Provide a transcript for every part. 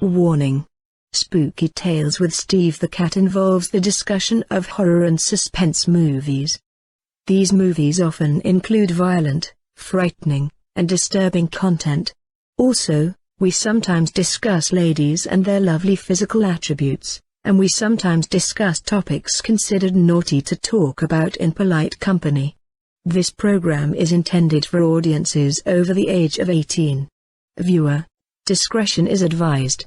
Warning. Spooky Tales with Steve the Cat involves the discussion of horror and suspense movies. These movies often include violent, frightening, and disturbing content. Also, we sometimes discuss ladies and their lovely physical attributes, and we sometimes discuss topics considered naughty to talk about in polite company. This program is intended for audiences over the age of 18. Viewer discretion is advised.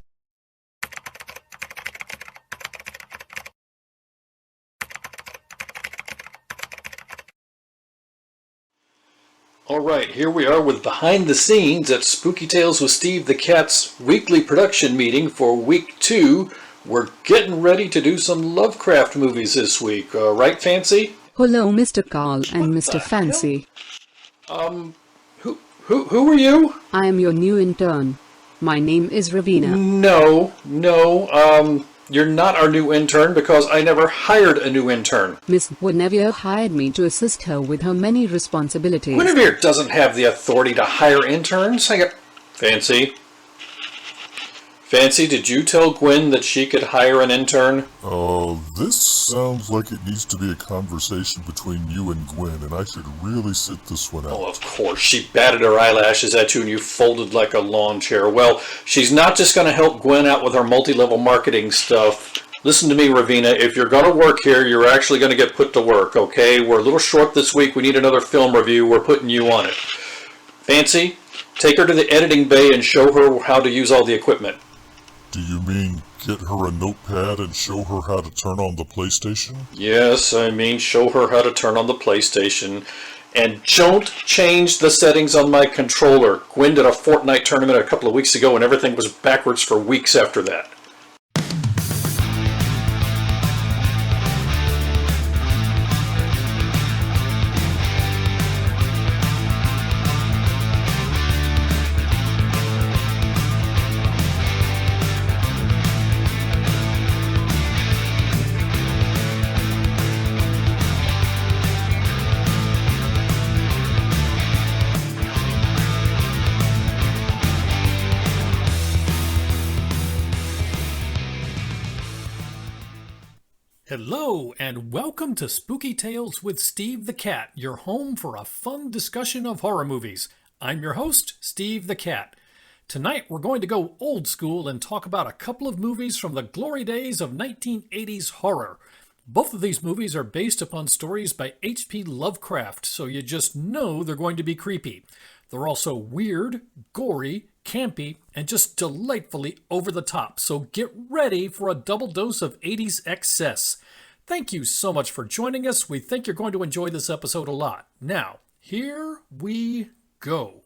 Alright, here we are with Behind the Scenes at Spooky Tales with Steve the Cat's weekly production meeting for week 2. We're getting ready to do some Lovecraft movies this week, right, Fancy? Hello, Mr. Carl and Mr. Fancy. Who are you? I am your new intern. My name is Ravina. No, you're not our new intern because I never hired a new intern. Miss Guinevere hired me to assist her with her many responsibilities. Guinevere doesn't have the authority to hire interns. Fancy, did you tell Gwen that she could hire an intern? This sounds like it needs to be a conversation between you and Gwen, and I should really sit this one out. Oh, of course. She batted her eyelashes at you and you folded like a lawn chair. Well, she's not just going to help Gwen out with her multi-level marketing stuff. Listen to me, Ravina. If you're going to work here, you're actually going to get put to work, okay? We're a little short this week. We need another film review. We're putting you on it. Fancy, take her to the editing bay and show her how to use all the equipment. Do you mean get her a notepad and show her how to turn on the PlayStation? Yes, I mean show her how to turn on the PlayStation. And don't change the settings on my controller. Gwen did a Fortnite tournament a couple of weeks ago and everything was backwards for weeks after that. Hello, and welcome to Spooky Tales with Steve the Cat, your home for a fun discussion of horror movies. I'm your host, Steve the Cat. Tonight we're going to go old school and talk about a couple of movies from the glory days of 1980s horror. Both of these movies are based upon stories by H.P. Lovecraft, so you just know they're going to be creepy. They're also weird, gory, campy, and just delightfully over the top, so get ready for a double dose of 80s excess. Thank you so much for joining us. We think you're going to enjoy this episode a lot. Now, here we go.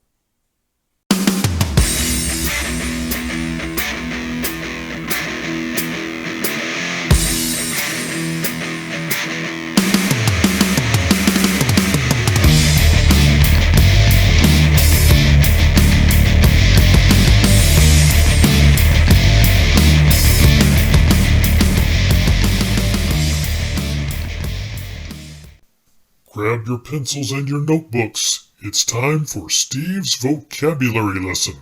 Grab your pencils and your notebooks. It's time for Steve's vocabulary lesson.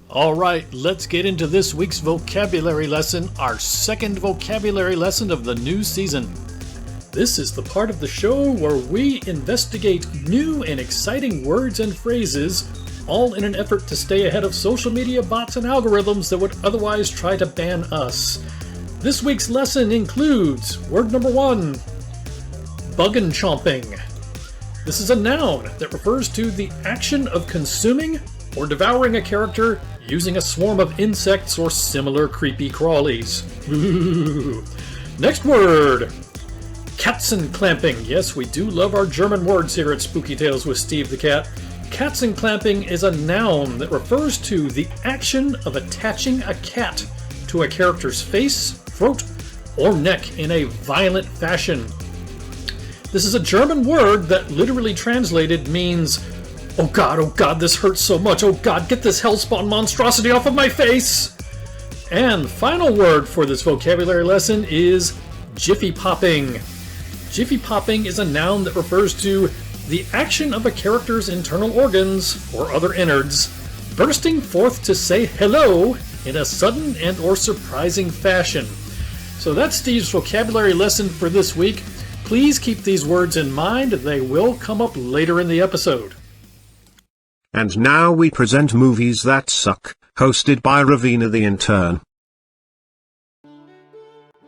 All right, let's get into this week's vocabulary lesson, our second vocabulary lesson of the new season. This is the part of the show where we investigate new and exciting words and phrases, all in an effort to stay ahead of social media bots and algorithms that would otherwise try to ban us. This week's lesson includes word number 1, buggen chomping. This is a noun that refers to the action of consuming or devouring a character using a swarm of insects or similar creepy crawlies. Ooh. Next word, Katzenclamping. Yes, we do love our German words here at Spooky Tales with Steve the Cat. Katzenclamping is a noun that refers to the action of attaching a cat to a character's face, throat, or neck in a violent fashion. This is a German word that literally translated means, oh god, this hurts so much, oh god, get this hellspawn monstrosity off of my face! And final word for this vocabulary lesson is jiffy popping. Jiffy popping is a noun that refers to the action of a character's internal organs, or other innards, bursting forth to say hello in a sudden and or surprising fashion. So that's Steve's vocabulary lesson for this week. Please keep these words in mind. They will come up later in the episode. And now we present Movies That Suck, hosted by Ravina the Intern.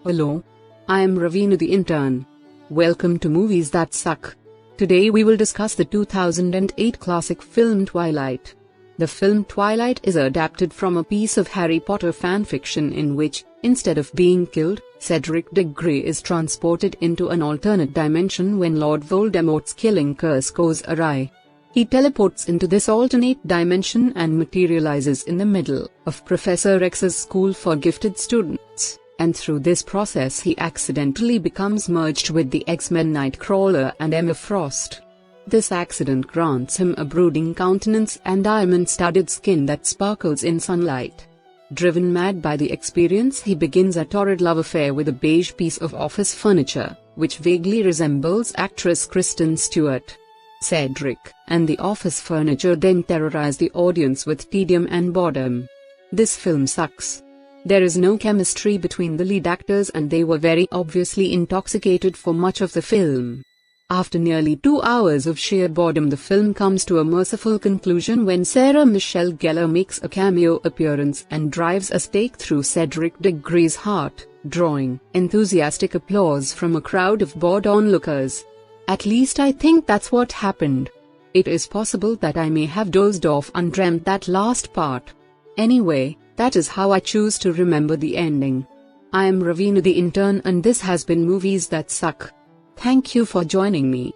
Hello. I am Ravina the Intern. Welcome to Movies That Suck. Today we will discuss the 2008 classic film Twilight. The film Twilight is adapted from a piece of Harry Potter fanfiction in which, instead of being killed, Cedric Diggory is transported into an alternate dimension when Lord Voldemort's killing curse goes awry. He teleports into this alternate dimension and materializes in the middle of Professor X's school for gifted students, and through this process he accidentally becomes merged with the X-Men Nightcrawler and Emma Frost. This accident grants him a brooding countenance and diamond-studded skin that sparkles in sunlight. Driven mad by the experience, he begins a torrid love affair with a beige piece of office furniture, which vaguely resembles actress Kristen Stewart. Cedric and the office furniture then terrorize the audience with tedium and boredom. This film sucks. There is no chemistry between the lead actors and they were very obviously intoxicated for much of the film. After nearly 2 hours of sheer boredom, the film comes to a merciful conclusion when Sarah Michelle Gellar makes a cameo appearance and drives a stake through Cedric Diggory's heart, drawing enthusiastic applause from a crowd of bored onlookers. At least I think that's what happened. It is possible that I may have dozed off and dreamt that last part. Anyway, that is how I choose to remember the ending. I am Ravina the Intern and this has been Movies That Suck. Thank you for joining me.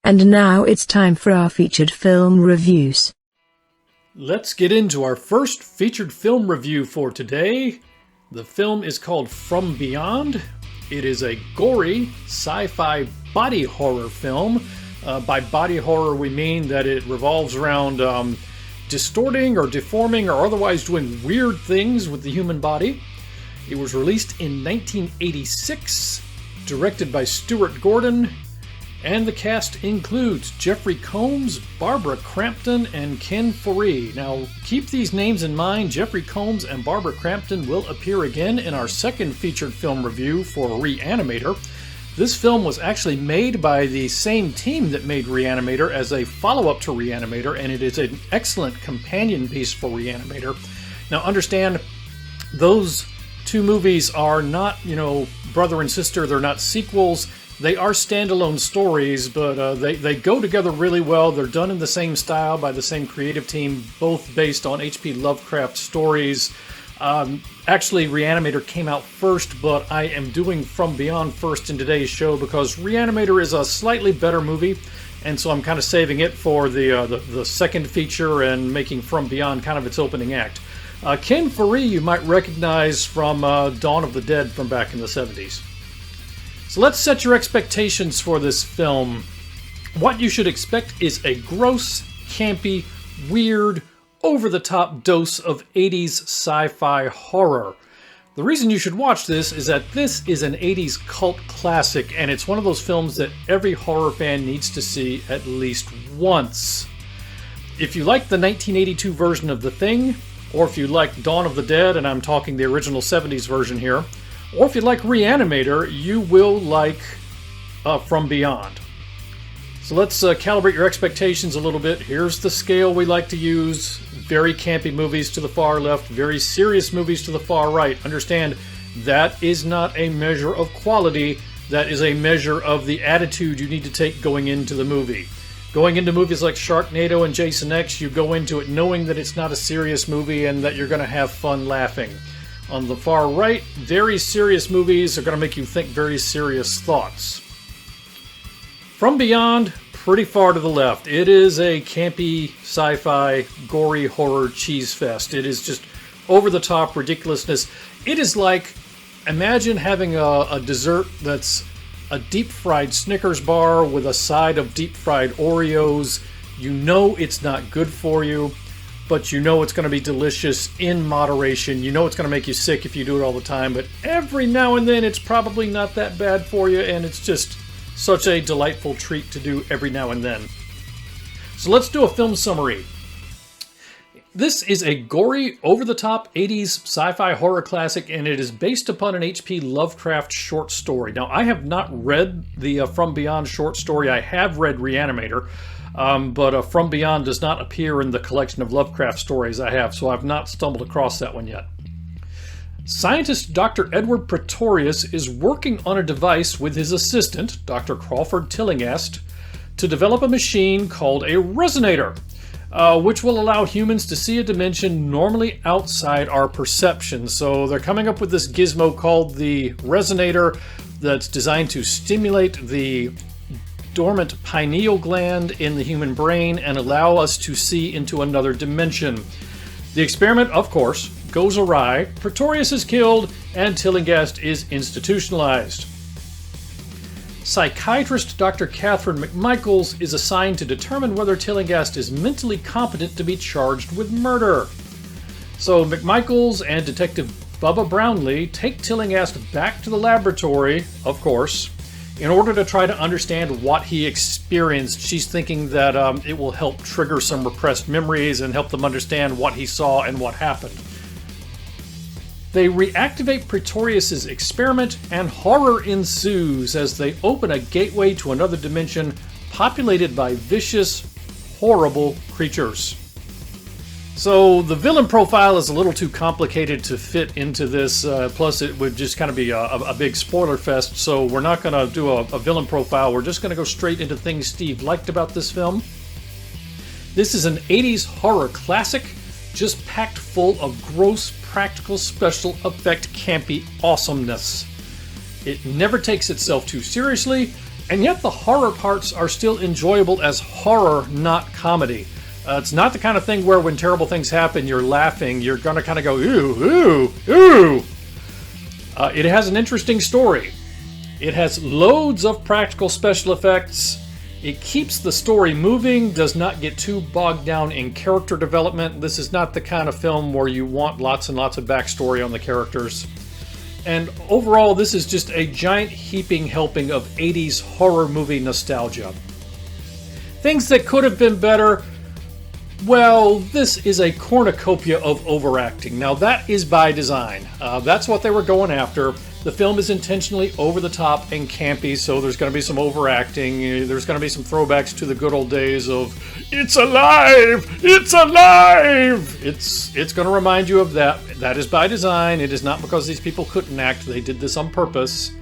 And now it's time for our featured film reviews. Let's get into our first featured film review for today. The film is called From Beyond. It is a gory sci-fi body horror film. By body horror, we mean that it revolves around distorting or deforming or otherwise doing weird things with the human body. It was released in 1986, directed by Stuart Gordon, and the cast includes Jeffrey Combs, Barbara Crampton, and Ken Foree. Now, keep these names in mind. Jeffrey Combs and Barbara Crampton will appear again in our second featured film review for Re-Animator. This film was actually made by the same team that made Re-Animator as a follow-up to Re-Animator, and it is an excellent companion piece for Re-Animator. Now, understand, those two movies are not, brother and sister. They're not sequels. They are standalone stories, but they go together really well. They're done in the same style by the same creative team, both based on H.P. Lovecraft stories. Actually, Re-Animator came out first, but I am doing From Beyond first in today's show because Re-Animator is a slightly better movie, and so I'm kind of saving it for the second feature and making From Beyond kind of its opening act. Ken Foree you might recognize from Dawn of the Dead from back in the 70s. So let's set your expectations for this film. What you should expect is a gross, campy, weird, over-the-top dose of 80s sci-fi horror. The reason you should watch this is that this is an 80s cult classic, and it's one of those films that every horror fan needs to see at least once. If you like the 1982 version of The Thing, or if you like Dawn of the Dead, and I'm talking the original 70s version here, or if you like Re-Animator, you will like From Beyond. So let's calibrate your expectations a little bit. Here's the scale we like to use. Very campy movies to the far left, very serious movies to the far right. Understand, that is not a measure of quality. That is a measure of the attitude you need to take going into the movie. Going into movies like Sharknado and Jason X, you go into it knowing that it's not a serious movie and that you're going to have fun laughing. On the far right, very serious movies are going to make you think very serious thoughts. From Beyond, pretty far to the left. It is a campy, sci-fi, gory horror cheese fest. It is just over-the-top ridiculousness. It is like, imagine having a dessert that's a deep-fried Snickers bar with a side of deep-fried Oreos. You know it's not good for you, but you know it's going to be delicious in moderation. You know it's going to make you sick if you do it all the time, but every now and then it's probably not that bad for you, and it's just such a delightful treat to do every now and then. So let's do a film summary. This is a gory, over-the-top 80s sci-fi horror classic, and it is based upon an H.P. Lovecraft short story. Now, I have not read the From Beyond short story. I have read Re-Animator, but From Beyond does not appear in the collection of Lovecraft stories I have, so I've not stumbled across that one yet. Scientist Dr. Edward Pretorius is working on a device with his assistant, Dr. Crawford Tillinghast, to develop a machine called a Resonator, which will allow humans to see a dimension normally outside our perception. So they're coming up with this gizmo called the Resonator that's designed to stimulate the dormant pineal gland in the human brain and allow us to see into another dimension. The experiment, of course, goes awry, Pretorius is killed, and Tillinghast is institutionalized. Psychiatrist Dr. Catherine McMichaels is assigned to determine whether Tillinghast is mentally competent to be charged with murder. So McMichaels and Detective Bubba Brownlee take Tillinghast back to the laboratory, of course, in order to try to understand what he experienced. She's thinking that it will help trigger some repressed memories and help them understand what he saw and what happened. They reactivate Pretorius's experiment, and horror ensues as they open a gateway to another dimension populated by vicious, horrible creatures. So the villain profile is a little too complicated to fit into this, plus it would just kind of be a big spoiler fest, so we're not going to do a villain profile. We're just going to go straight into things Steve liked about this film. This is an 80s horror classic, just packed full of gross practical special effect campy awesomeness. It never takes itself too seriously, and yet the horror parts are still enjoyable as horror, not comedy. It's not the kind of thing where when terrible things happen you're laughing, you're gonna kind of go ooh, ooh, ooh. It has an interesting story. It has loads of practical special effects. It keeps the story moving, does not get too bogged down in character development. This is not the kind of film where you want lots and lots of backstory on the characters. And overall, this is just a giant heaping helping of 80s horror movie nostalgia. Things that could have been better, well, this is a cornucopia of overacting. Now that is by design. That's what they were going after. The film is intentionally over the top and campy, so there's going to be some overacting. There's going to be some throwbacks to the good old days of, it's alive! It's alive! It's going to remind you of that. That is by design. It is not because these people couldn't act. They did this on purpose.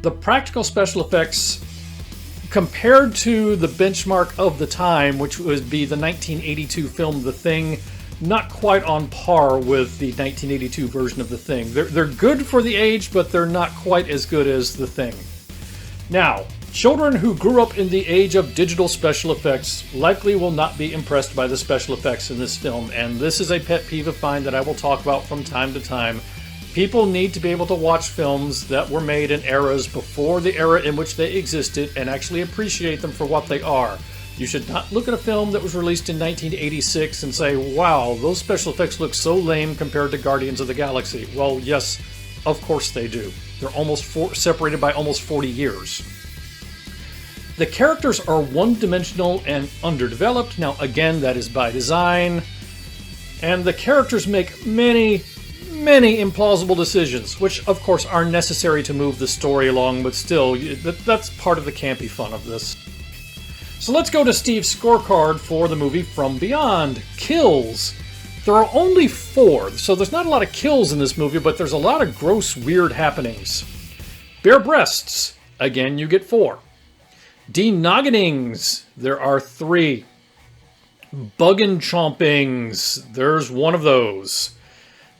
The practical special effects, compared to the benchmark of the time, which would be the 1982 film The Thing, not quite on par with the 1982 version of The Thing. They're good for the age, but they're not quite as good as The Thing. Now, children who grew up in the age of digital special effects likely will not be impressed by the special effects in this film, and this is a pet peeve of mine that I will talk about from time to time. People need to be able to watch films that were made in eras before the era in which they existed and actually appreciate them for what they are. You should not look at a film that was released in 1986 and say, wow, those special effects look so lame compared to Guardians of the Galaxy. Well, yes, of course they do. They're almost separated by almost 40 years. The characters are one-dimensional and underdeveloped. Now, again, that is by design. And the characters make many implausible decisions, which, of course, are necessary to move the story along, but still, that's part of the campy fun of this. So let's go to Steve's scorecard for the movie From Beyond. Kills. There are only 4, so there's not a lot of kills in this movie, but there's a lot of gross, weird happenings. Bare breasts. Again, you get 4. Denogginings. There are 3. Buggin' chompings. There's 1 of those.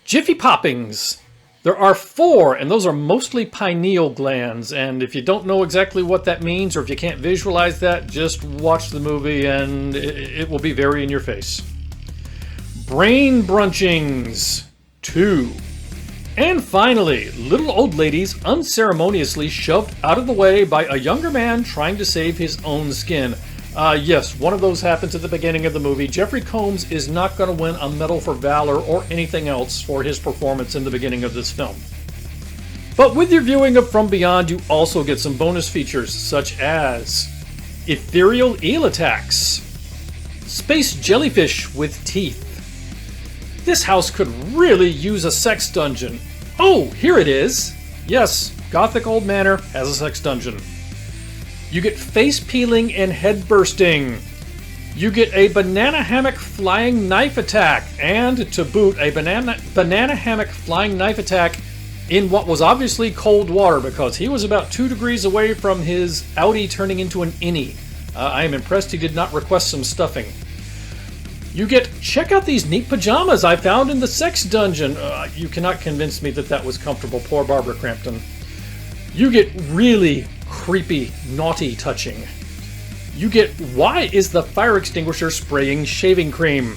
Jiffy poppings. There are 4, and those are mostly pineal glands, and if you don't know exactly what that means, or if you can't visualize that, just watch the movie and it will be very in your face. Brain brunchings. 2. And finally, little old ladies unceremoniously shoved out of the way by a younger man trying to save his own skin. Yes, one of those happens at the beginning of the movie. Jeffrey Combs is not going to win a Medal for Valor or anything else for his performance in the beginning of this film. But with your viewing of From Beyond, you also get some bonus features, such as ethereal eel attacks, space jellyfish with teeth, This house could really use a sex dungeon. Oh, here it is. Yes, Gothic Old Manor has a sex dungeon. You get face peeling and head bursting. You get a banana hammock flying knife attack, and to boot, a banana hammock flying knife attack in what was obviously cold water, because he was about 2 degrees away from his Audi turning into an innie. I am impressed he did not request some stuffing. You get, check out these neat pajamas I found in the sex dungeon. You cannot convince me that that was comfortable. Poor Barbara Crampton. You get really creepy, naughty touching. You get, why is the fire extinguisher spraying shaving cream?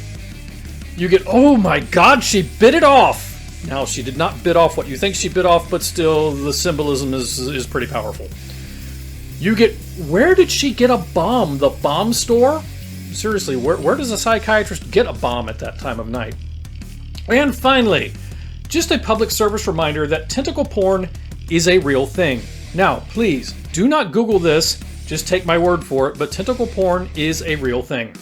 You get, oh my god, she bit it off! Now, she did not bit off what you think she bit off, but still, the symbolism is pretty powerful. You get, where did she get a bomb? The bomb store? Seriously, where does a psychiatrist get a bomb at that time of night? And finally, just a public service reminder that tentacle porn is a real thing. Now, please, do not Google this. Just take my word for it, but tentacle porn is a real thing.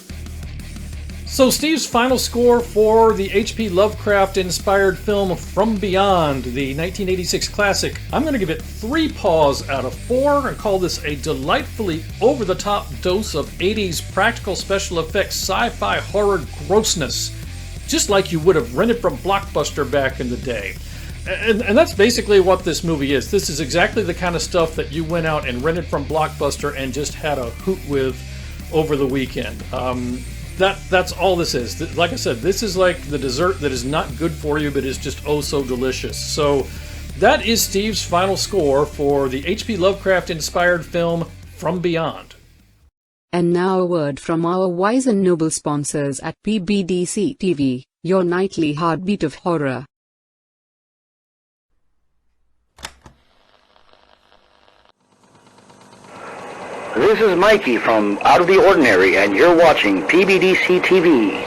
So Steve's final score for the H.P. Lovecraft-inspired film From Beyond, the 1986 classic, I'm going to give it 3 paws out of 4 and call this a delightfully over-the-top dose of 80s practical special effects sci-fi horror grossness, just like you would have rented from Blockbuster back in the day. And that's basically what this movie is. This is exactly the kind of stuff that you went out and rented from Blockbuster and just had a hoot with over the weekend. That's all this is. Like I said, this is like the dessert that is not good for you, but is just oh so delicious. So that is Steve's final score for the H.P. Lovecraft-inspired film From Beyond. And now a word from our wise and noble sponsors at PBDC TV, your nightly heartbeat of horror. This is Mikey from Out of the Ordinary, and you're watching PBDC TV.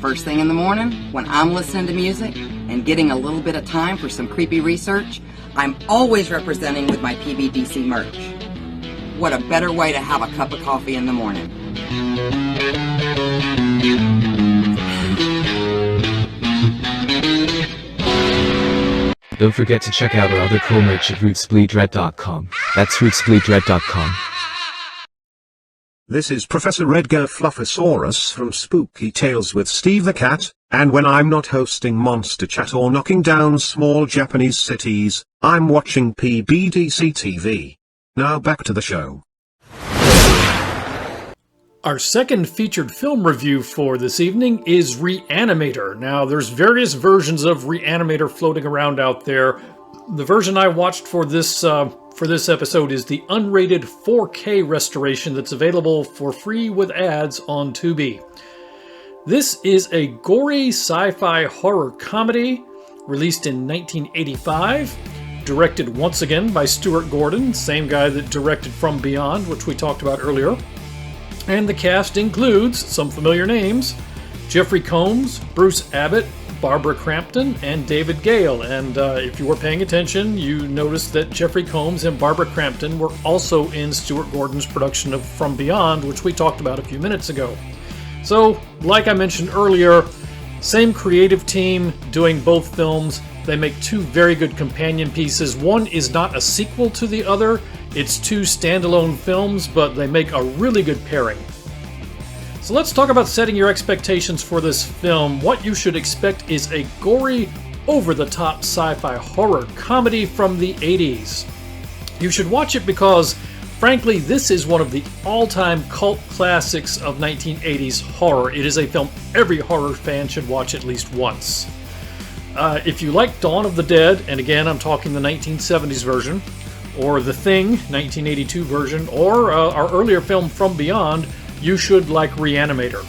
First thing in the morning, when I'm listening to music and getting a little bit of time for some creepy research, I'm always representing with my PBDC merch. What a better way to have a cup of coffee in the morning. Don't forget to check out our other cool merch at rootsbleedred.com. That's rootsbleedred.com. This is Professor Edgar Fluffosaurus from Spooky Tales with Steve the Cat, and when I'm not hosting Monster Chat or knocking down small Japanese cities, I'm watching PBDC TV. Now back to the show. Our second featured film review for this evening is Re-Animator. Now, there's various versions of Re-Animator floating around out there. The version I watched for this episode is the unrated 4K restoration that's available for free with ads on Tubi. This is a gory sci-fi horror comedy released in 1985, directed once again by Stuart Gordon, same guy that directed From Beyond, which we talked about earlier. And the cast includes some familiar names: Jeffrey Combs, Bruce Abbott, Barbara Crampton, and David Gale. And if you were paying attention, you noticed that Jeffrey Combs and Barbara Crampton were also in Stuart Gordon's production of From Beyond, which we talked about a few minutes ago. So, like I mentioned earlier, same creative team doing both films. They make two very good companion pieces. One is not a sequel to the other. It's two standalone films, but they make a really good pairing. So let's talk about setting your expectations for this film. What you should expect is a gory, over-the-top sci-fi horror comedy from the 80s. You should watch it because, frankly, this is one of the all-time cult classics of 1980s horror. It is a film every horror fan should watch at least once. If you like Dawn of the Dead, and again I'm talking the 1970s version, or The Thing, 1982 version, or our earlier film From Beyond, you should like Re-Animator.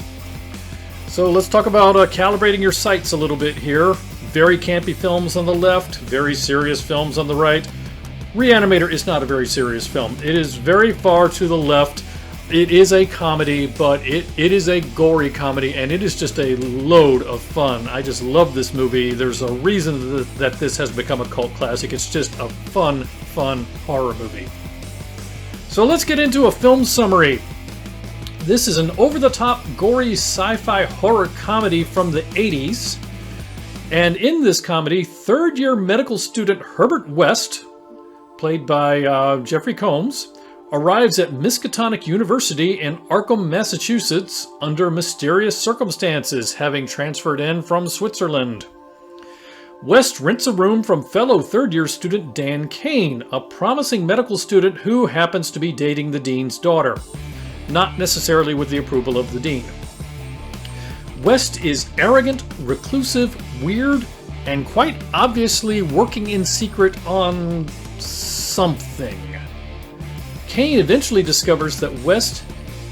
So let's talk about calibrating your sights a little bit here. Very campy films on the left, very serious films on the right. Re-Animator is not a very serious film. It is very far to the left. It is a comedy, but it is a gory comedy, and it is just a load of fun. I just love this movie. There's a reason that this has become a cult classic. It's just a fun horror movie. So let's get into a film summary. This is an over-the-top, gory sci-fi horror comedy from the 80s. And in this comedy, third-year medical student Herbert West, played by Jeffrey Combs, arrives at Miskatonic University in Arkham, Massachusetts under mysterious circumstances, having transferred in from Switzerland. West rents a room from fellow third-year student Dan Kane, a promising medical student who happens to be dating the dean's daughter, not necessarily with the approval of the dean. West is arrogant, reclusive, weird, and quite obviously working in secret on something. Kane eventually discovers that West,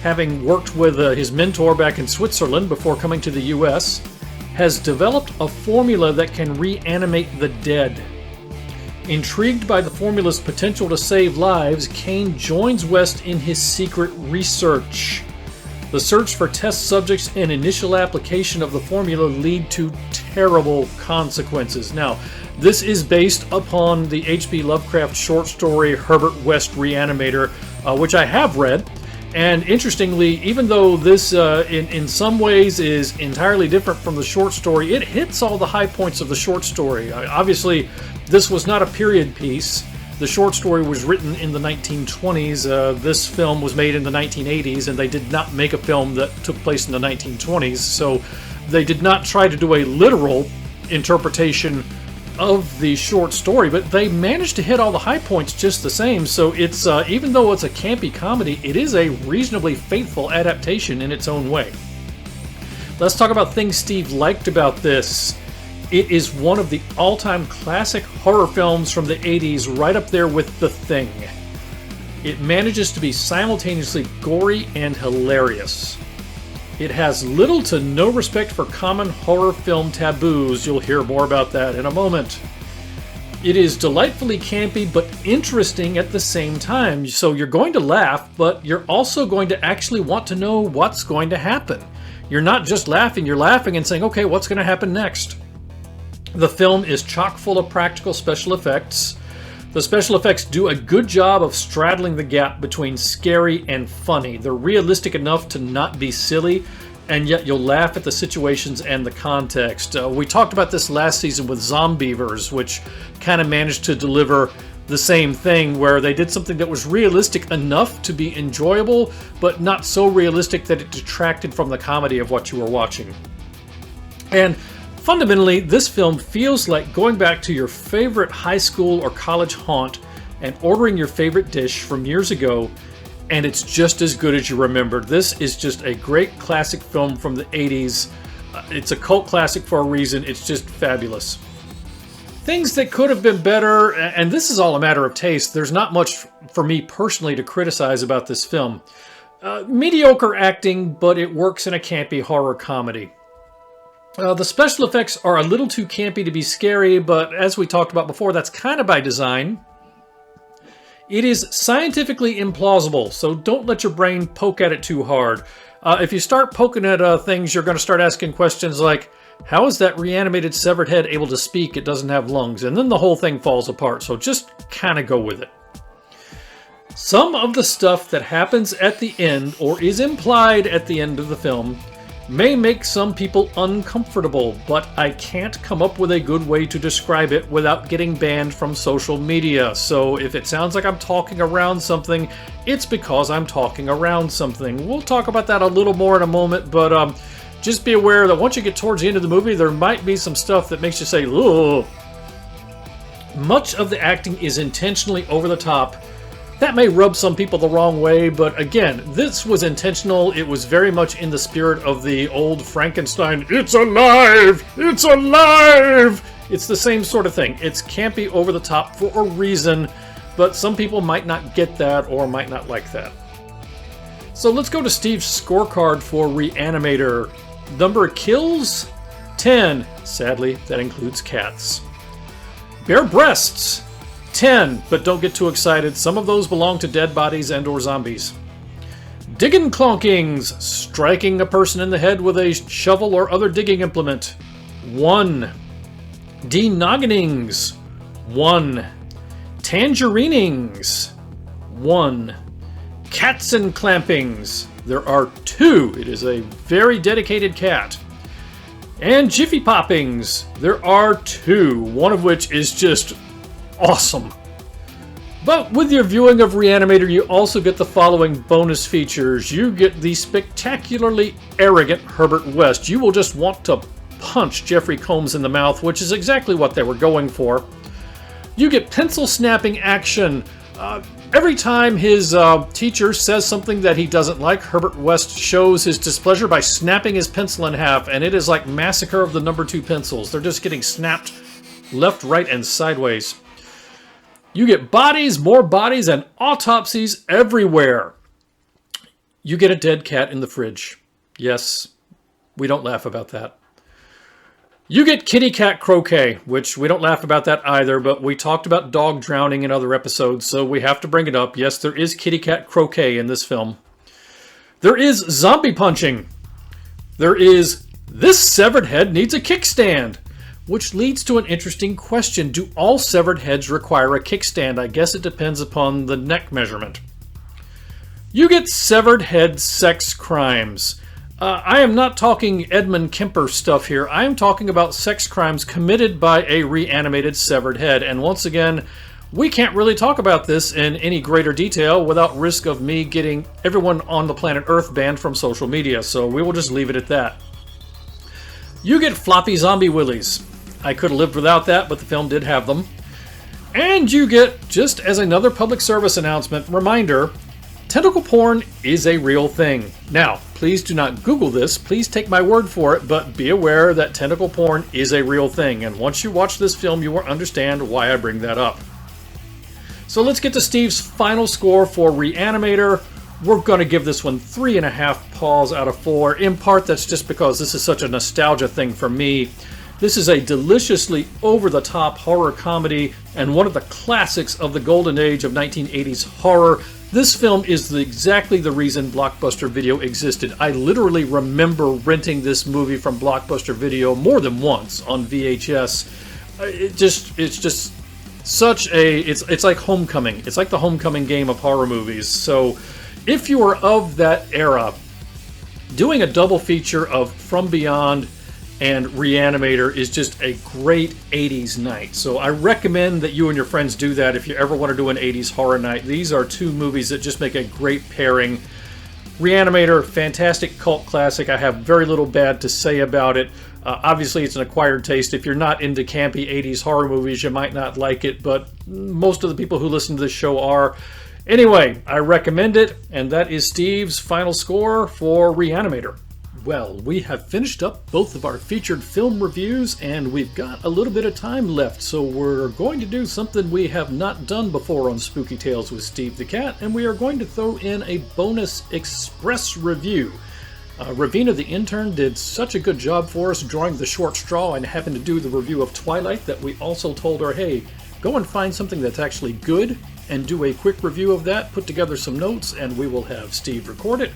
having worked with his mentor back in Switzerland before coming to the US, has developed a formula that can reanimate the dead. Intrigued by the formula's potential to save lives, Kane joins West in his secret research. The search for test subjects and initial application of the formula lead to terrible consequences. Now, this is based upon the H.P. Lovecraft short story Herbert West Re-Animator, which I have read. And interestingly, even though this in some ways is entirely different from the short story, it hits all the high points of the short story. Obviously, this was not a period piece. The short story was written in the 1920s. This film was made in the 1980s, and they did not make a film that took place in the 1920s. So they did not try to do a literal interpretation of the short story, but they managed to hit all the high points just the same. So it's even though it's a campy comedy, it is a reasonably faithful adaptation in its own way. Let's talk about things Steve liked about this. It is one of the all-time classic horror films from the 80s, right up there with The Thing. It manages to be simultaneously gory and hilarious. It has little to no respect for common horror film taboos. You'll hear more about that in a moment. It is delightfully campy but interesting at the same time. So you're going to laugh, but you're also going to actually want to know what's going to happen. You're not just laughing, you're laughing and saying, okay, what's going to happen next? The film is chock full of practical special effects. The special effects do a good job of straddling the gap between scary and funny. They're realistic enough to not be silly, and yet you'll laugh at the situations and the context. We talked about this last season with Zombievers, which kind of managed to deliver the same thing, where they did something that was realistic enough to be enjoyable, but not so realistic that it detracted from the comedy of what you were watching. And fundamentally, this film feels like going back to your favorite high school or college haunt and ordering your favorite dish from years ago, and it's just as good as you remember. This is just a great classic film from the 80s. It's a cult classic for a reason. It's just fabulous. Things that could have been better, and this is all a matter of taste. There's not much for me personally to criticize about this film. Mediocre acting, but it works in a campy horror comedy. The special effects are a little too campy to be scary, but as we talked about before, that's kind of by design. It is scientifically implausible, so don't let your brain poke at it too hard. If you start poking at things, you're going to start asking questions like, how is that reanimated severed head able to speak? It doesn't have lungs. And then the whole thing falls apart, so just kind of go with it. Some of the stuff that happens at the end, or is implied at the end of the film, may make some people uncomfortable, but I can't come up with a good way to describe it without getting banned from social media. So if it sounds like I'm talking around something, it's because I'm talking around something. We'll talk about that a little more in a moment, but just be aware that once you get towards the end of the movie, there might be some stuff that makes you say, ugh. Much of the acting is intentionally over the top. That may rub some people the wrong way, but again, this was intentional. It was very much in the spirit of the old Frankenstein, it's alive! It's alive! It's the same sort of thing. It's campy over the top for a reason, but some people might not get that or might not like that. So let's go to Steve's scorecard for Re-Animator. Number of kills? 10. Sadly, that includes cats. Bare breasts? 10, but don't get too excited. Some of those belong to dead bodies and or zombies. Diggin' clonkings, striking a person in the head with a shovel or other digging implement. 1. Denogginings. 1. Tangerinings. 1. Cats and clampings. There are 2. It is a very dedicated cat. And jiffy poppings. There are 2, one of which is just awesome. But with your viewing of Re-Animator, you also get the following bonus features. You get the spectacularly arrogant Herbert West. You will just want to punch Jeffrey Combs in the mouth, which is exactly what they were going for. You get pencil snapping action. Every time his teacher says something that he doesn't like, Herbert West shows his displeasure by snapping his pencil in half, and it is like Massacre of the Number 2 pencils. They're just getting snapped left, right, and sideways. You get bodies, more bodies, and autopsies everywhere. You get a dead cat in the fridge. Yes, we don't laugh about that. You get kitty cat croquet, which we don't laugh about that either, but we talked about dog drowning in other episodes, so we have to bring it up. Yes, there is kitty cat croquet in this film. There is zombie punching. There is, this severed head needs a kickstand. Which leads to an interesting question. Do all severed heads require a kickstand? I guess it depends upon the neck measurement. You get severed head sex crimes. I am not talking Edmund Kemper stuff here. I am talking about sex crimes committed by a reanimated severed head. And once again, we can't really talk about this in any greater detail without risk of me getting everyone on the planet Earth banned from social media. So we will just leave it at that. You get floppy zombie willies. I could have lived without that, but the film did have them. And you get, just as another public service announcement, reminder, tentacle porn is a real thing. Now, please do not Google this. Please take my word for it, but be aware that tentacle porn is a real thing. And once you watch this film, you will understand why I bring that up. So let's get to Steve's final score for Re-Animator. We're going to give this one 3.5 paws out of 4. In part, that's just because this is such a nostalgia thing for me. This is a deliciously over-the-top horror comedy and one of the classics of the golden age of 1980s horror. This film is exactly the reason Blockbuster Video existed. I literally remember renting this movie from Blockbuster Video more than once on VHS. It's just such a, it's like Homecoming. It's like the Homecoming game of horror movies. So if you are of that era, doing a double feature of From Beyond and Re-Animator is just a great 80s night. So I recommend that you and your friends do that if you ever want to do an 80s horror night. These are two movies that just make a great pairing. Re-Animator, fantastic cult classic. I have very little bad to say about it. Obviously, it's an acquired taste. If you're not into campy 80s horror movies, you might not like it, but most of the people who listen to this show are. Anyway, I recommend it, and that is Steve's final score for Re-Animator. Well, we have finished up both of our featured film reviews, and we've got a little bit of time left, so we're going to do something we have not done before on Spooky Tales with Steve the Cat, and we are going to throw in a bonus express review. Ravina the intern did such a good job for us drawing the short straw and having to do the review of Twilight that we also told her, hey, go and find something that's actually good and do a quick review of that, put together some notes, and we will have Steve record it.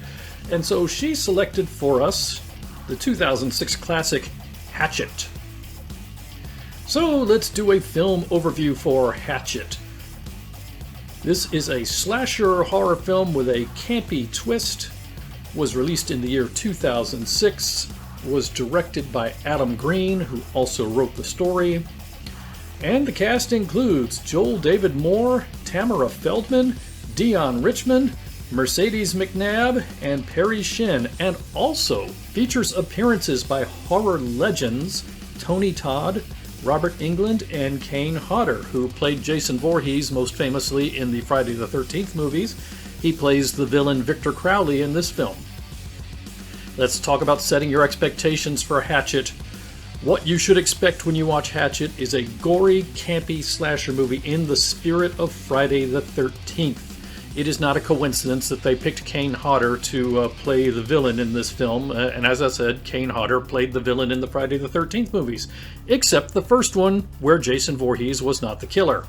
And so she selected for us the 2006 classic Hatchet. So let's do a film overview for Hatchet. This is a slasher horror film with a campy twist. Was released in the year 2006. Was directed by Adam Green, who also wrote the story. And the cast includes Joel David Moore, Tamara Feldman, Dion Richmond, Mercedes McNabb, and Perry Shin, and also features appearances by horror legends Tony Todd, Robert Englund, and Kane Hodder, who played Jason Voorhees most famously in the Friday the 13th movies. He plays the villain Victor Crowley in this film. Let's talk about setting your expectations for Hatchet. What you should expect when you watch Hatchet is a gory, campy slasher movie in the spirit of Friday the 13th. It is not a coincidence that they picked Kane Hodder to play the villain in this film, and as I said, Kane Hodder played the villain in the Friday the 13th movies, except the first one, where Jason Voorhees was not the killer.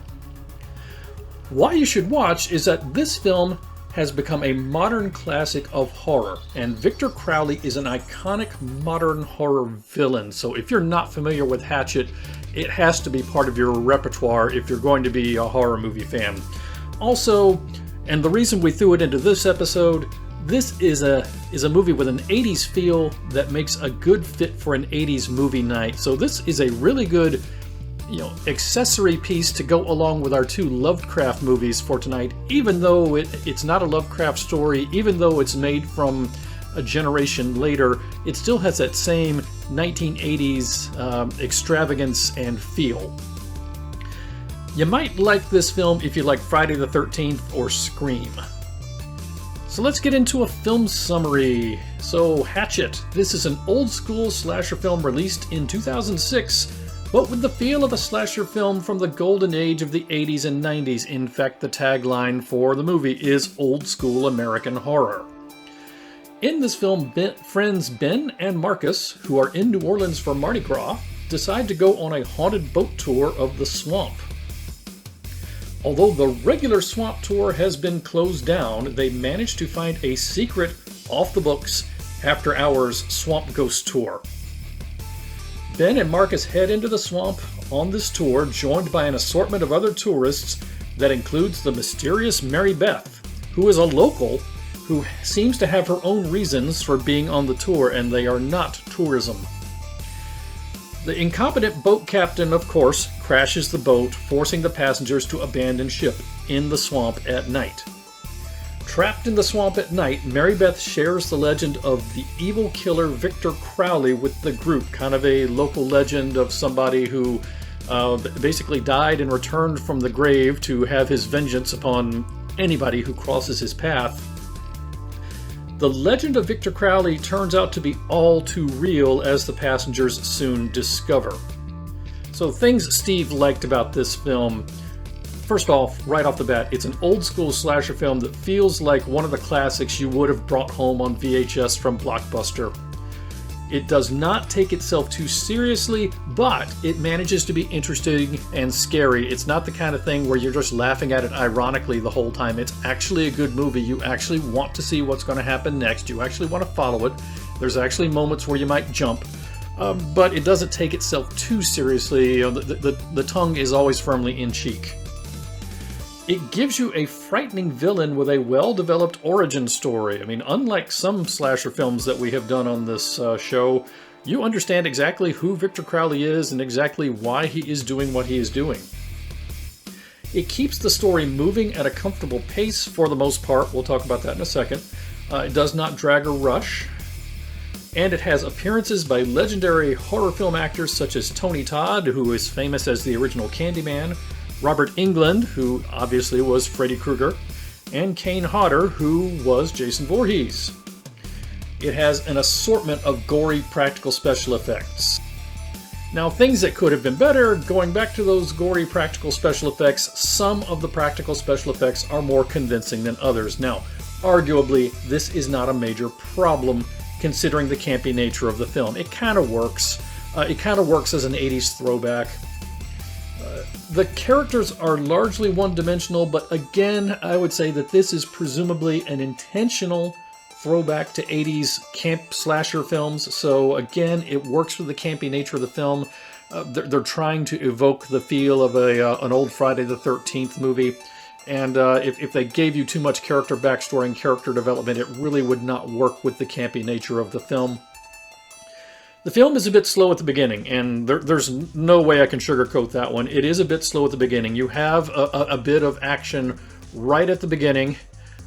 Why you should watch is that this film has become a modern classic of horror, and Victor Crowley is an iconic modern horror villain, so if you're not familiar with Hatchet, it has to be part of your repertoire if you're going to be a horror movie fan. Also, and the reason we threw it into this episode, this is a movie with an 80s feel that makes a good fit for an 80s movie night. So this is a really good, accessory piece to go along with our two Lovecraft movies for tonight, even though it's not a Lovecraft story, even though it's made from a generation later, it still has that same 1980s extravagance and feel. You might like this film if you like Friday the 13th or Scream. So let's get into a film summary. So Hatchet, this is an old school slasher film released in 2006, but with the feel of a slasher film from the golden age of the 80s and 90s. In fact, the tagline for the movie is old school American horror. In this film, friends Ben and Marcus, who are in New Orleans for Mardi Gras, decide to go on a haunted boat tour of the swamp. Although the regular swamp tour has been closed down, they manage to find a secret off-the-books after-hours swamp ghost tour. Ben and Marcus head into the swamp on this tour, joined by an assortment of other tourists that includes the mysterious Mary Beth, who is a local who seems to have her own reasons for being on the tour, and they are not tourism. The incompetent boat captain, of course, crashes the boat, forcing the passengers to abandon ship in the swamp at night. Trapped in the swamp at night, Mary Beth shares the legend of the evil killer Victor Crowley with the group, kind of a local legend of somebody who basically died and returned from the grave to have his vengeance upon anybody who crosses his path. The legend of Victor Crowley turns out to be all too real, as the passengers soon discover. So things Steve liked about this film. First off, right off the bat, it's an old school slasher film that feels like one of the classics you would have brought home on VHS from Blockbuster. It does not take itself too seriously, but it manages to be interesting and scary. It's not the kind of thing where you're just laughing at it ironically the whole time. It's actually a good movie. You actually want to see what's going to happen next. You actually want to follow it. There's actually moments where you might jump, but it doesn't take itself too seriously. You know, the tongue is always firmly in cheek. It gives you a frightening villain with a well-developed origin story. I mean, unlike some slasher films that we have done on this show, you understand exactly who Victor Crowley is and exactly why he is doing what he is doing. It keeps the story moving at a comfortable pace for the most part. We'll talk about that in a second. It does not drag or rush. And it has appearances by legendary horror film actors such as Tony Todd, who is famous as the original Candyman, Robert Englund, who obviously was Freddy Krueger, and Kane Hodder, who was Jason Voorhees. It has an assortment of gory practical special effects. Now, things that could have been better, going back to those gory practical special effects, some of the practical special effects are more convincing than others. Now, arguably, this is not a major problem considering the campy nature of the film. It kind of works. It kind of works as an 80s throwback. The characters are largely one-dimensional, but again, I would say that this is presumably an intentional throwback to 80s camp slasher films. So again, it works with the campy nature of the film. They're trying to evoke the feel of an old Friday the 13th movie. And if they gave you too much character backstory and character development, it really would not work with the campy nature of the film. The film is a bit slow at the beginning, and there's no way I can sugarcoat that one. It is a bit slow at the beginning. You have a bit of action right at the beginning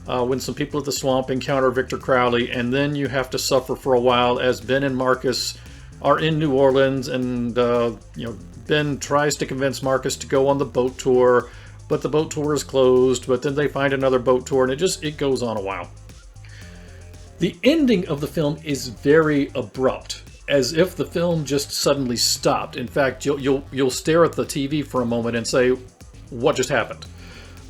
when some people at the swamp encounter Victor Crowley, and then you have to suffer for a while as Ben and Marcus are in New Orleans, and Ben tries to convince Marcus to go on the boat tour, but the boat tour is closed, but then they find another boat tour, and it goes on a while. The ending of the film is very abrupt, as if the film just suddenly stopped. In fact, you'll stare at the TV for a moment and say, what just happened?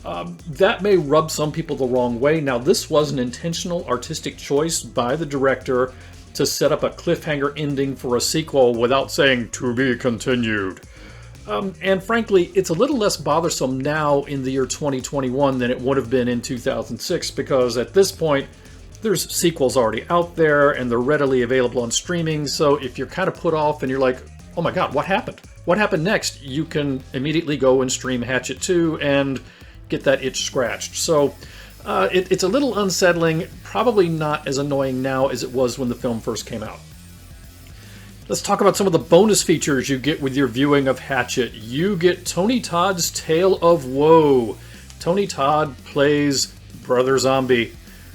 That may rub some people the wrong way. Now, this was an intentional artistic choice by the director to set up a cliffhanger ending for a sequel without saying, to be continued. And frankly, it's a little less bothersome now in the year 2021 than it would have been in 2006, because at this point, there's sequels already out there, and they're readily available on streaming, so if you're kind of put off and you're like, oh my god, what happened? What happened next? You can immediately go and stream Hatchet 2 and get that itch scratched. So it's a little unsettling, probably not as annoying now as it was when the film first came out. Let's talk about some of the bonus features you get with your viewing of Hatchet. You get Tony Todd's Tale of Woe. Tony Todd plays Brother Zombie,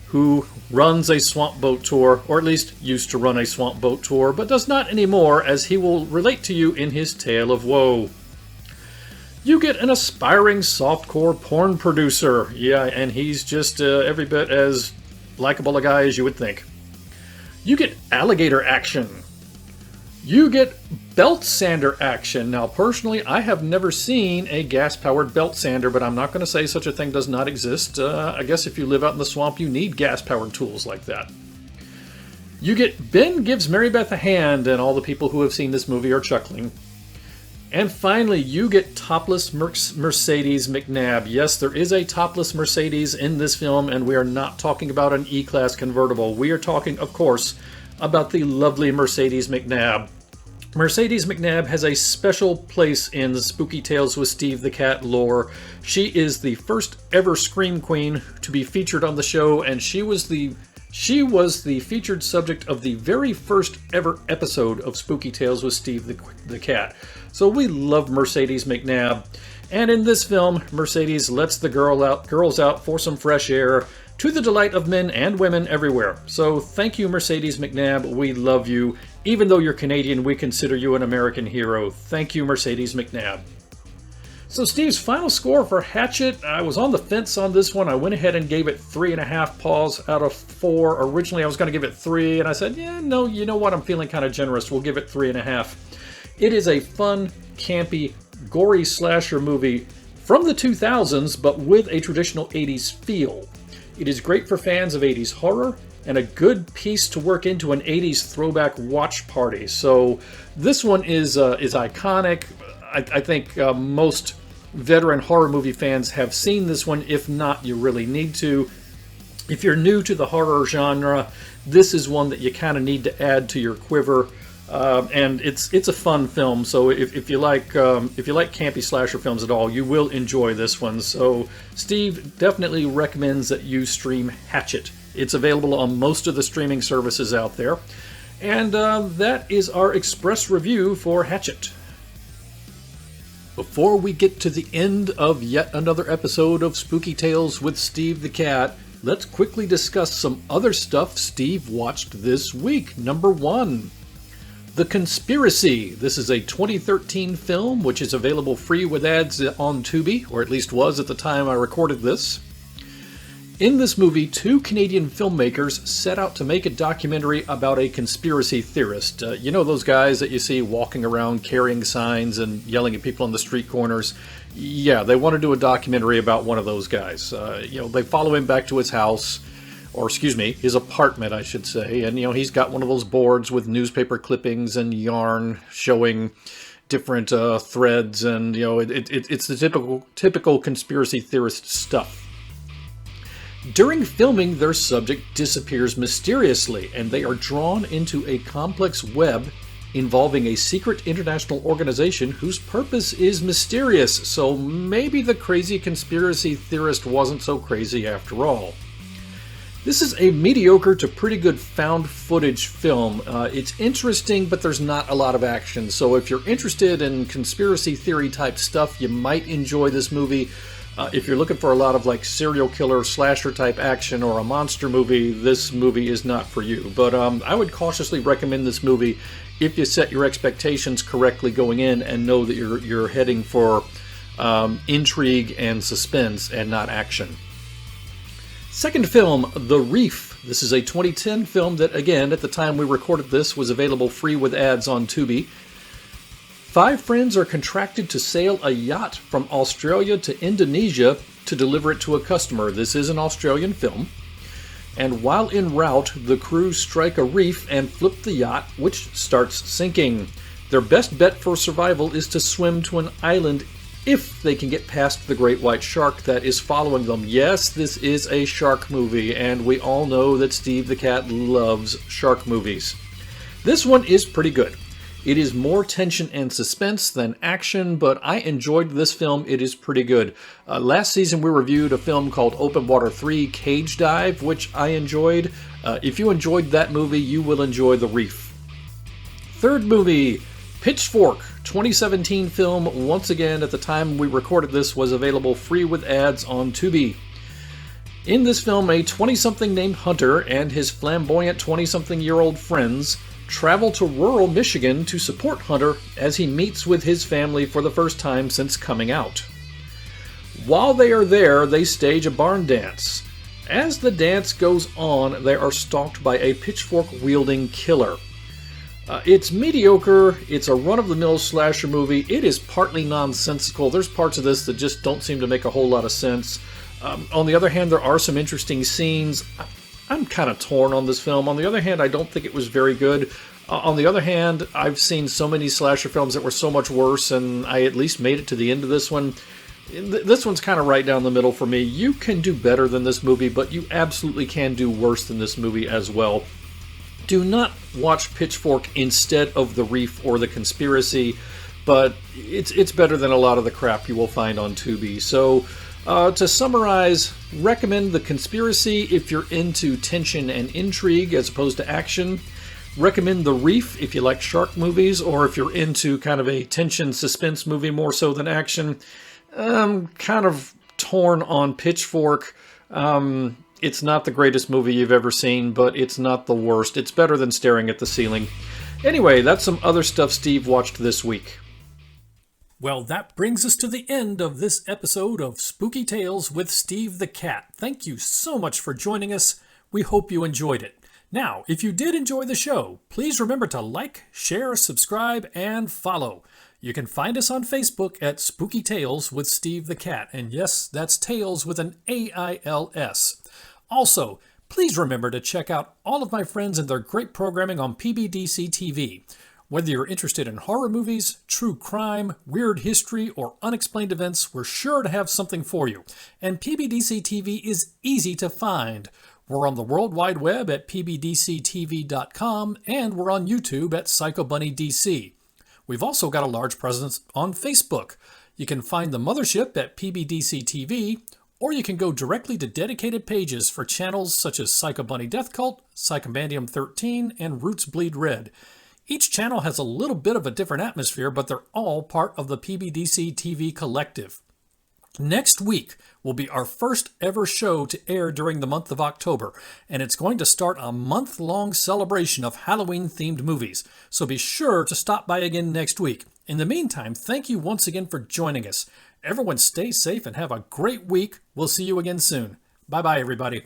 who runs a swamp boat tour, or at least used to run a swamp boat tour, but does not anymore, as he will relate to you in his Tale of Woe. You get an aspiring softcore porn producer. Yeah, and he's just every bit as likable a guy as you would think. You get alligator action. You get belt sander action. Now, personally, I have never seen a gas-powered belt sander, but I'm not going to say such a thing does not exist. I guess if you live out in the swamp, you need gas-powered tools like that. You get Ben gives Mary Beth a hand, and all the people who have seen this movie are chuckling. And finally, you get topless Mercedes McNabb. Yes, there is a topless Mercedes in this film, and we are not talking about an E-Class convertible. We are talking, of course, about the lovely Mercedes McNabb. Mercedes McNabb has a special place in the Spooky Tales with Steve the Cat lore. She is the first ever Scream Queen to be featured on the show, and she was the featured subject of the very first ever episode of Spooky Tales with Steve the Cat. So we love Mercedes McNabb. And in this film, Mercedes lets the girls out for some fresh air, to the delight of men and women everywhere. So thank you, Mercedes McNabb. We love you. Even though you're Canadian, we consider you an American hero. Thank you, Mercedes McNabb. So Steve's final score for Hatchet, I was on the fence on this one. I went ahead and gave it 3.5 paws out of 4. Originally, I was going to give it 3, and I said, yeah, no, you know what? I'm feeling kind of generous. We'll give it 3.5. It is a fun, campy, gory slasher movie from the 2000s, but with a traditional 80s feel. It is great for fans of 80s horror and a good piece to work into an 80s throwback watch party. So this one is iconic. I think most veteran horror movie fans have seen this one. If not, you really need to. If you're new to the horror genre, this is one that you kind of need to add to your quiver. And it's a fun film, so if you like campy slasher films at all, you will enjoy this one. So Steve definitely recommends that you stream Hatchet. It's available on most of the streaming services out there. And that is our express review for Hatchet. Before we get to the end of yet another episode of Spooky Tales with Steve the Cat, let's quickly discuss some other stuff Steve watched this week. Number 1. The Conspiracy. This is a 2013 film which is available free with ads on Tubi, or at least was at the time I recorded this. In this movie, 2 Canadian filmmakers set out to make a documentary about a conspiracy theorist. You know those guys that you see walking around carrying signs and yelling at people on the street corners? Yeah, they want to do a documentary about one of those guys. They follow him back to his house, or his apartment, I should say. And, he's got one of those boards with newspaper clippings and yarn showing different threads. And, it's the typical conspiracy theorist stuff. During filming, their subject disappears mysteriously, and they are drawn into a complex web involving a secret international organization whose purpose is mysterious. So maybe the crazy conspiracy theorist wasn't so crazy after all. This is a mediocre to pretty good found footage film. It's interesting, but there's not a lot of action. So if you're interested in conspiracy theory type stuff, you might enjoy this movie. If you're looking for a lot of serial killer slasher type action or a monster movie, this movie is not for you. But I would cautiously recommend this movie if you set your expectations correctly going in and know that you're heading for intrigue and suspense and not action. Second film, The Reef. This is a 2010 film that, again, at the time we recorded this, was available free with ads on Tubi. 5 friends are contracted to sail a yacht from Australia to Indonesia to deliver it to a customer. This is an Australian film. And while en route, the crew strike a reef and flip the yacht, which starts sinking. Their best bet for survival is to swim to an island if they can get past the great white shark that is following them. Yes, this is a shark movie, and we all know that Steve the Cat loves shark movies. This one is pretty good. It is more tension and suspense than action, but I enjoyed this film. It is pretty good. Last season we reviewed a film called Open Water 3 Cage Dive, which I enjoyed. If you enjoyed that movie, you will enjoy The Reef. Third movie, Pitchfork, 2017 film. Once again, at the time we recorded this, was available free with ads on Tubi. In this film, a 20-something named Hunter and his flamboyant 20-something-year-old friends travel to rural Michigan to support Hunter as he meets with his family for the first time since coming out. While they are there, they stage a barn dance. As the dance goes on, they are stalked by a pitchfork-wielding killer. It's mediocre. It's a run-of-the-mill slasher movie. It is partly nonsensical. There's parts of this that just don't seem to make a whole lot of sense. On the other hand, there are some interesting scenes. I'm kind of torn on this film. On the other hand, I don't think it was very good. On the other hand, I've seen so many slasher films that were so much worse, and I at least made it to the end of this one. This one's kind of right down the middle for me. You can do better than this movie, but you absolutely can do worse than this movie as well. Do not watch Pitchfork instead of The Reef or The Conspiracy, but it's better than a lot of the crap you will find on Tubi. So, to summarize, recommend The Conspiracy if you're into tension and intrigue as opposed to action. Recommend The Reef if you like shark movies, or if you're into kind of a tension suspense movie more so than action. Kind of torn on Pitchfork. It's not the greatest movie you've ever seen, but it's not the worst. It's better than staring at the ceiling. Anyway, that's some other stuff Steve watched this week. Well, that brings us to the end of this episode of Spooky Tales with Steve the Cat. Thank you so much for joining us. We hope you enjoyed it. Now, if you did enjoy the show, please remember to like, share, subscribe, and follow. You can find us on Facebook at Spooky Tales with Steve the Cat. And yes, that's Tales with an A-I-L-S. Also, Please remember to check out all of my friends and their great programming on PBDC TV. Whether you're interested in horror movies, true crime, weird history, or unexplained events, we're sure to have something for you. And PBDC TV is easy to find. We're on the World Wide Web at pbdctv.com, and we're on YouTube at PsychoBunnyDC. We've also got a large presence on Facebook. You can find the mothership at PBDC TV, or you can go directly to dedicated pages for channels such as Psycho Bunny Death Cult, Psychomandium 13, and Roots Bleed Red. Each channel has a little bit of a different atmosphere, but they're all part of the PBDC TV collective. Next week will be our first ever show to air during the month of October, and it's going to start a month-long celebration of Halloween-themed movies, so be sure to stop by again next week. In the meantime, thank you once again for joining us. Everyone stay safe and have a great week. We'll see you again soon. Bye-bye, everybody.